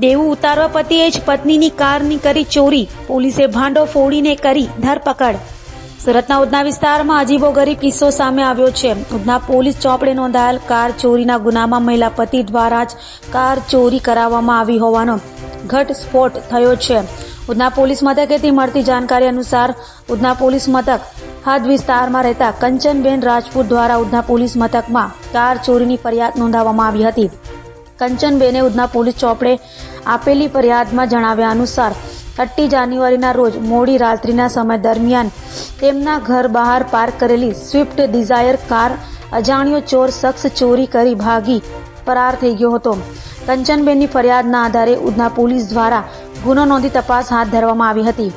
દેવું ઉતારવા પતિએ જ પત્નીની કારની કરી ચોરી, પોલીસે ભાંડો ફોડીને કરી ધરપકડ। સુરતના ઉધના વિસ્તારમાં અજીબોગરીબ કિસ્સો સામે આવ્યો છે। ઉધના પોલીસ ચોપડે નોંધાયેલ કાર ચોરીના ગુનામાં મહિલા પતિ દ્વારા જ કાર ચોરી કરાવવામાં આવી હોવાનો ઘટસ્ફોટ થયો છે। ઉધના પોલીસ મથકેથી મળતી જાણકારી અનુસાર ઉધના પોલીસ મથક હદ વિસ્તારમાં રહેતા કંચનબેન રાજપૂત દ્વારા ઉધના પોલીસ મથકમાં કાર ચોરીની ફરિયાદ નોંધાવવામાં આવી હતી। કંચનબેને ઉધના પોલીસ ચોપડે આપેલી ફરિયાદમાં જણાવ્યા અનુસાર 30 જાન્યુઆરીના રોજ મોડી રાત્રિના સમય દરમિયાન તેમના ઘર બહાર પાર્ક કરેલી સ્વિફ્ટ ડિઝાયર કાર અજાણ્યો ચોર શખ્સ ચોરી કરી ભાગી ફરાર થઈ ગયો હતો। કંચનબેનની ફરિયાદના આધારે ઉધના પોલીસ દ્વારા ગુનો નોંધી તપાસ હાથ ધરવામાં આવી હતી।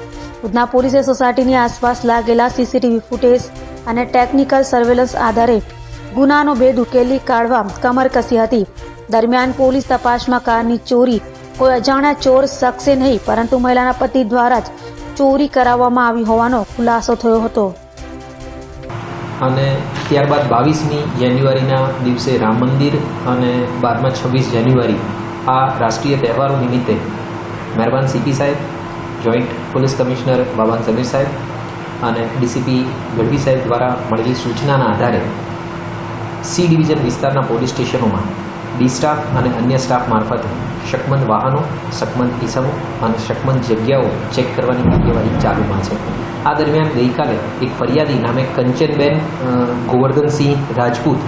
ઉધના પોલીસે સોસાયટીની આસપાસ લાગેલા સીસીટીવી ફૂટેજ અને ટેકનિકલ સર્વેલન્સ આધારે ગુનાનો ભેદ ઉકેલી કાઢવા કમર કસી હતી। દરમિયાન પોલીસ તપાસમાં કારની ચોરી કોઈ અજાણ્યા ચોર શખ્સે નહીં પરંતુ મહિલાના પતિ દ્વારા જ ચોરી કરાવવામાં આવી હોવાનો ખુલાસો થયો હતો। અને ત્યારબાદ 22મી જાન્યુઆરીના દિવસે રામ મંદિર અને 26 જાન્યુઆરી આ રાષ્ટ્રીય તહેવારો નિમિત્તે મહેરબાન સીપી સાહેબ, જોઈન્ટ પોલીસ કમિશનર બાબાન સમીર સાહેબ અને ડીસીપી ગઢવી સાહેબ દ્વારા મળેલી સૂચનાના આધારે સી ડિવિઝન વિસ્તારના પોલીસ સ્ટેશનોમાં ડી સ્ટાફ અને અન્ય સ્ટાફ મારફતે શકમંદ વાહનો, શકમંદ ઇસમો અને શકમંદ જગ્યાઓ ચેક કરવાની કાર્યવાહી ચાલુમાં છે। આ દરમિયાન ગઈકાલે એક ફરિયાદી નામે કંચનબેન ગોવર્ધનસિંહ રાજપૂત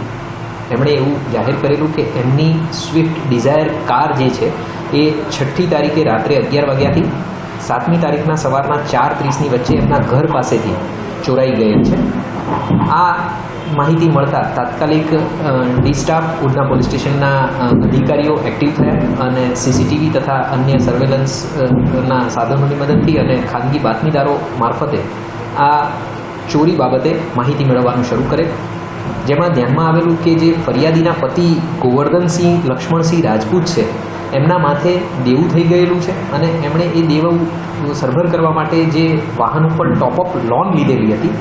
એમણે એવું જાહેર કરેલું કે એમની સ્વિફ્ટ ડિઝાયર કાર જે છે એ 6મી તારીખે રાત્રે 11 વાગ્યાથી 7મી તારીખના સવારના 4:30ની વચ્ચે એમના ઘર પાસેથી ચોરાઈ ગયેલ છે। આ માહિતી મળતા તાત્કાલિક ડી સ્ટાફ ઉધના પોલીસ સ્ટેશનના અધિકારીઓ એક્ટિવ થયા અને સીસીટીવી તથા અન્ય સર્વેલન્સના સાધનોની મદદથી અને ખાનગી બાતમીદારો મારફતે આ ચોરી બાબતે માહિતી મેળવવાનું શરૂ કરેલ। જેમાં ધ્યાનમાં આવેલું કે જે ફરિયાદીના પતિ ગોવર્ધનસિંહ લક્ષ્મણસિંહ રાજપૂત છે એમના માથે દેવું થઈ ગયેલું છે અને એમણે એ દેવું સરભર કરવા માટે જે વાહન ઉપર ટોપઅપ લોન લીધેલી હતી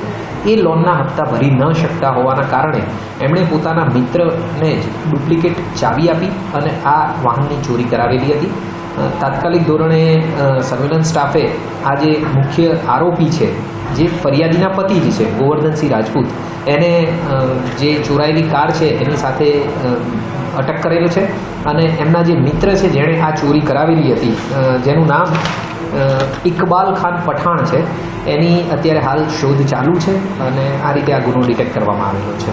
એ લોનના હપ્તા ભરી ન શકતા હોવાના કારણે એમણે પોતાના મિત્રને જ ડુપ્લિકેટ ચાવી આપી અને આ વાહનની ચોરી કરાવેલી હતી। તાત્કાલિક ધોરણે સર્વેલન્સ સ્ટાફે આ જે મુખ્ય આરોપી છે જે ફરિયાદીના પતિ જ છે ગોવર્ધનસિંહ રાજપૂત એને જે ચોરાયેલી કાર છે એની સાથે અટક કરેલો છે અને એમના જે મિત્ર છે જેણે આ ચોરી કરાવેલી હતી જેનું નામ ઇકબાલ ખાન પઠાણ છે એની અત્યારે હાલ શોધ ચાલુ છે અને આ રીતે આ ગુનો ડિટેક્ટ કરવામાં આવેલો છે।